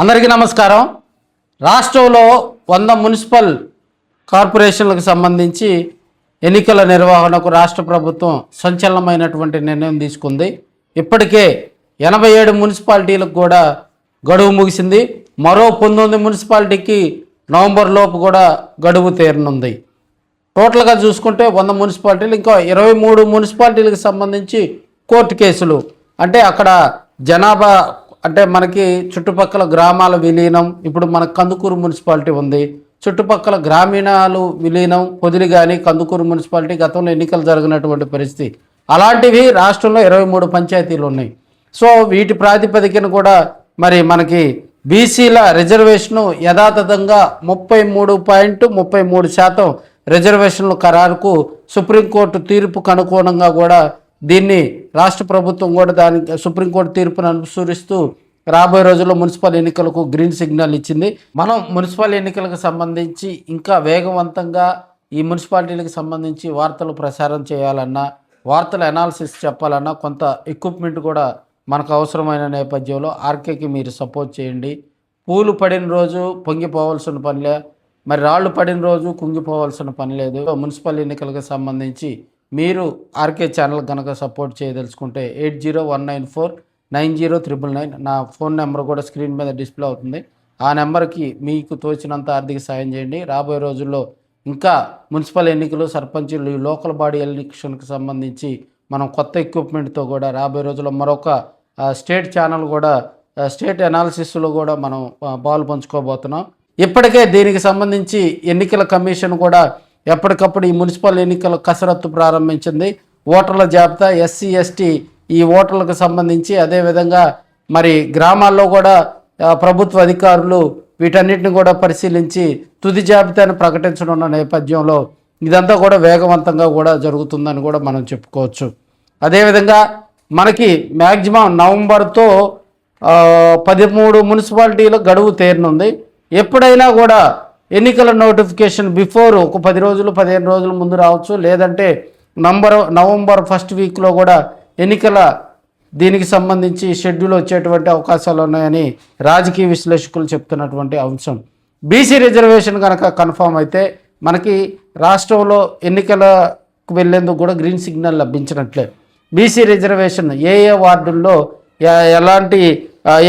అందరికీ నమస్కారం. రాష్ట్రంలో 100 మున్సిపల్ కార్పొరేషన్లకు సంబంధించి ఎన్నికల నిర్వహణకు రాష్ట్ర ప్రభుత్వం సంచలనమైనటువంటి నిర్ణయం తీసుకుంది. ఇప్పటికే 87 మున్సిపాలిటీలకు కూడా గడువు ముగిసింది. మరో 19 మున్సిపాలిటీకి నవంబర్ లోపు కూడా గడువు తీరనుంది. టోటల్గా చూసుకుంటే 100 మున్సిపాలిటీలు, ఇంకా 23 మున్సిపాలిటీలకు సంబంధించి కోర్టు కేసులు. అంటే అక్కడ జనాభా అంటే మనకి చుట్టుపక్కల గ్రామాల విలీనం, ఇప్పుడు మనకు కందుకూరు మున్సిపాలిటీ ఉంది, చుట్టుపక్కల గ్రామీణాలు విలీనం, పొదిలి కానీ కందుకూరు మున్సిపాలిటీ గతంలో ఎన్నికలు జరిగినటువంటి పరిస్థితి. అలాంటివి రాష్ట్రంలో 23 పంచాయతీలు ఉన్నాయి. సో వీటి ప్రాతిపదికన కూడా మరి మనకి బీసీల రిజర్వేషను యథాతథంగా 33.33% రిజర్వేషన్ల ఖరారుకు సుప్రీంకోర్టు తీర్పుకు అనుగుణంగా కూడా దీన్ని రాష్ట్ర ప్రభుత్వం కూడా దానికి సుప్రీంకోర్టు తీర్పును అనుసరిస్తూ రాబోయే రోజుల్లో మున్సిపల్ ఎన్నికలకు గ్రీన్ సిగ్నల్ ఇచ్చింది. మనం మున్సిపల్ ఎన్నికలకు సంబంధించి ఇంకా వేగవంతంగా ఈ మున్సిపాలిటీలకు సంబంధించి వార్తలు ప్రసారం చేయాలన్నా, వార్తల అనాలిసిస్ చెప్పాలన్నా కొంత ఎక్విప్మెంట్ కూడా మనకు అవసరమైన నేపథ్యంలో ఆర్కేకి మీరు సపోర్ట్ చేయండి. పూలు పడిన రోజు పొంగిపోవాల్సిన పనిలే, మరి రాళ్ళు పడిన రోజు కుంగిపోవాల్సిన పని లేదు. మున్సిపల్ ఎన్నికలకు సంబంధించి మీరు ఆర్కే ఛానల్ కనుక సపోర్ట్ చేయదలుచుకుంటే 8019490999 నా ఫోన్ నెంబర్ కూడా స్క్రీన్ మీద డిస్ప్లే అవుతుంది. ఆ నెంబర్కి మీకు తోచినంత ఆర్థిక సాయం చేయండి. రాబోయే రోజుల్లో ఇంకా మున్సిపల్ ఎన్నికలు, సర్పంచులు, లోకల్ బాడీ ఎలక్షన్కి సంబంధించి మనం కొత్త ఎక్విప్మెంట్తో కూడా రాబోయే రోజుల్లో మరొక స్టేట్ ఛానల్ కూడా స్టేట్ అనాలిసిస్లో కూడా మనం పాలు పంచుకోబోతున్నాం. ఇప్పటికే దీనికి సంబంధించి ఎన్నికల కమిషన్ కూడా ఎప్పటికప్పుడు ఈ మున్సిపల్ ఎన్నికల కసరత్తు ప్రారంభించింది. ఓటర్ల జాబితా, ఎస్సీ ఎస్టీ ఈ ఓటర్లకు సంబంధించి, అదేవిధంగా మరి గ్రామాల్లో కూడా ప్రభుత్వ అధికారులు వీటన్నిటిని కూడా పరిశీలించి తుది జాబితాను ప్రకటించనున్న నేపథ్యంలో ఇదంతా కూడా వేగవంతంగా కూడా జరుగుతుందని కూడా మనం చెప్పుకోవచ్చు. అదేవిధంగా మనకి మ్యాక్సిమం నవంబర్తో 13 మున్సిపాలిటీల గడువు తీరనుంది. ఎప్పుడైనా కూడా ఎన్నికల నోటిఫికేషన్ బిఫోర్ ఒక 10 రోజులు 15 రోజుల ముందు రావచ్చు, లేదంటే నవంబర్ ఫస్ట్ వీక్లో కూడా ఎన్నికల దీనికి సంబంధించి షెడ్యూల్ వచ్చేటువంటి అవకాశాలు ఉన్నాయని రాజకీయ విశ్లేషకులు చెప్తున్నటువంటి అంశం. బీసీ రిజర్వేషన్ కనుక కన్ఫామ్ అయితే మనకి రాష్ట్రంలో ఎన్నికలకు వెళ్లేందుకు కూడా గ్రీన్ సిగ్నల్ లభించినట్లే. బీసీ రిజర్వేషన్ ఏ వార్డుల్లో ఎలాంటి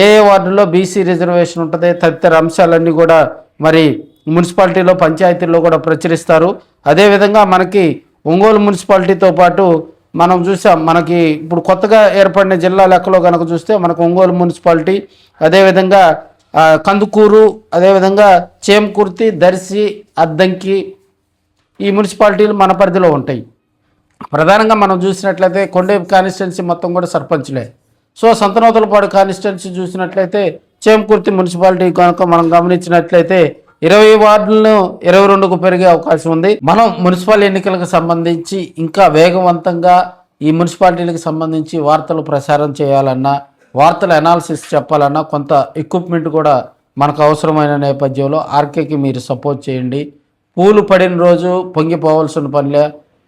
ఏ వార్డుల్లో బీసీ రిజర్వేషన్ ఉంటుంది తదితర అంశాలన్నీ కూడా మరి మున్సిపాలిటీలో, పంచాయతీల్లో కూడా ప్రచురిస్తారు. అదేవిధంగా మనకి ఒంగోలు మున్సిపాలిటీతో పాటు మనం చూసాం, మనకి ఇప్పుడు కొత్తగా ఏర్పడిన జిల్లా లెక్కలో కనుక చూస్తే మనకు ఒంగోలు మున్సిపాలిటీ, అదేవిధంగా కందుకూరు, అదేవిధంగా చేమకుర్తి, దర్శి, అద్దంకి ఈ మున్సిపాలిటీలు మన పరిధిలో ఉంటాయి. ప్రధానంగా మనం చూసినట్లయితే కొండేపు కాన్స్టిట్యున్సీ మొత్తం కూడా సర్పంచ్లే. సో సంతనోతులపాడు కాన్స్టిట్యున్సీ చూసినట్లయితే చేమకుర్తి మున్సిపాలిటీ కనుక మనం గమనించినట్లయితే 20 వార్డులను 22కు పెరిగే అవకాశం ఉంది. మనం మున్సిపల్ ఎన్నికలకు సంబంధించి ఇంకా వేగవంతంగా ఈ మున్సిపాలిటీలకు సంబంధించి వార్తలు ప్రసారం చేయాలన్నా, వార్తల అనాలిసిస్ చెప్పాలన్నా కొంత ఎక్విప్మెంట్ కూడా మనకు అవసరమైన నేపథ్యంలో ఆర్కేకి మీరు సపోర్ట్ చేయండి. పూలు పడిన రోజు పొంగిపోవాల్సిన పనిలే,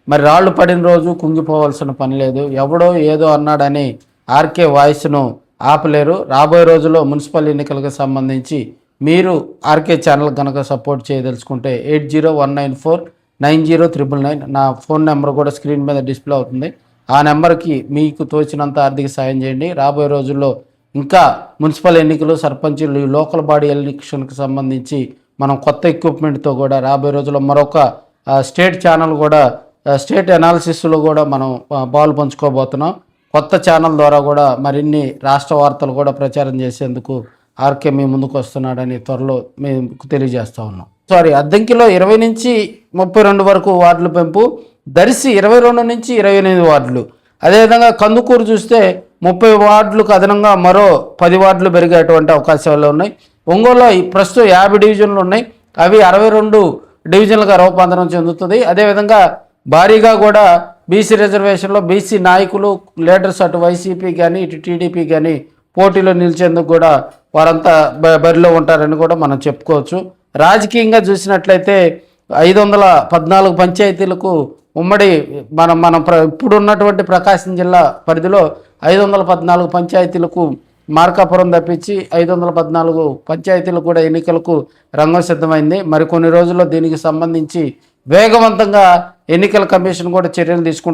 మరి రాళ్ళు పడిన రోజు కుంగిపోవాల్సిన పని లేదు. ఎవడో ఏదో అన్నాడని ఆర్కే వాయిస్ను ఆపలేరు. రాబోయే రోజుల్లో మున్సిపల్ ఎన్నికలకు సంబంధించి మీరు ఆర్కే ఛానల్ కనుక సపోర్ట్ చేయదలుచుకుంటే 8019490999 నా ఫోన్ నెంబర్ కూడా స్క్రీన్ మీద డిస్ప్లే అవుతుంది. ఆ నెంబర్కి మీకు తోచినంత ఆర్థిక సాయం చేయండి. రాబోయే రోజుల్లో ఇంకా మున్సిపల్ ఎన్నికలు, సర్పంచులు, లోకల్ బాడీ ఎలక్షన్కి సంబంధించి మనం కొత్త ఎక్విప్మెంట్తో కూడా రాబోయే రోజుల్లో మరొక స్టేట్ ఛానల్ కూడా స్టేట్ అనాలిసిస్లో కూడా మనం పాలు పంచుకోబోతున్నాం. కొత్త ఛానల్ ద్వారా కూడా మరిన్ని రాష్ట్ర వార్తలు కూడా ప్రచారం చేసేందుకు ఆర్కే మీ ముందుకు వస్తున్నాడని త్వరలో మేము తెలియజేస్తా ఉన్నాం. అద్దంకిలో 20 నుంచి 32 వరకు వార్డులు పెంపు, దర్శి 22 నుంచి 28 వార్డులు, అదేవిధంగా కందుకూరు చూస్తే 30 వార్డులకు అదనంగా మరో 10 వార్డులు పెరిగేటువంటి అవకాశాలు ఉన్నాయి. ఒంగోలులో ప్రస్తుతం 50 డివిజన్లు ఉన్నాయి, అవి 62 డివిజన్లుగా రూపాంతరం చెందుతుంది. అదేవిధంగా భారీగా కూడా బీసీ రిజర్వేషన్లో బీసీ నాయకులు, లీడర్స్ అటు వైసీపీ కానీ ఇటు టీడీపీ కానీ పోటీలో నిలిచేందుకు కూడా వారంతా బరిలో ఉంటారని కూడా మనం చెప్పుకోవచ్చు. రాజకీయంగా చూసినట్లయితే 514 పంచాయతీలకు ఉమ్మడి మనం ఇప్పుడున్నటువంటి ప్రకాశం జిల్లా పరిధిలో 514 పంచాయతీలకు మార్కాపురం తప్పించి 514 పంచాయతీలు కూడా ఎన్నికలకు రంగం సిద్ధమైంది. మరి కొన్ని రోజుల్లో దీనికి సంబంధించి వేగవంతంగా ఎన్నికల కమిషన్ కూడా చర్యలు తీసుకుంటుంది.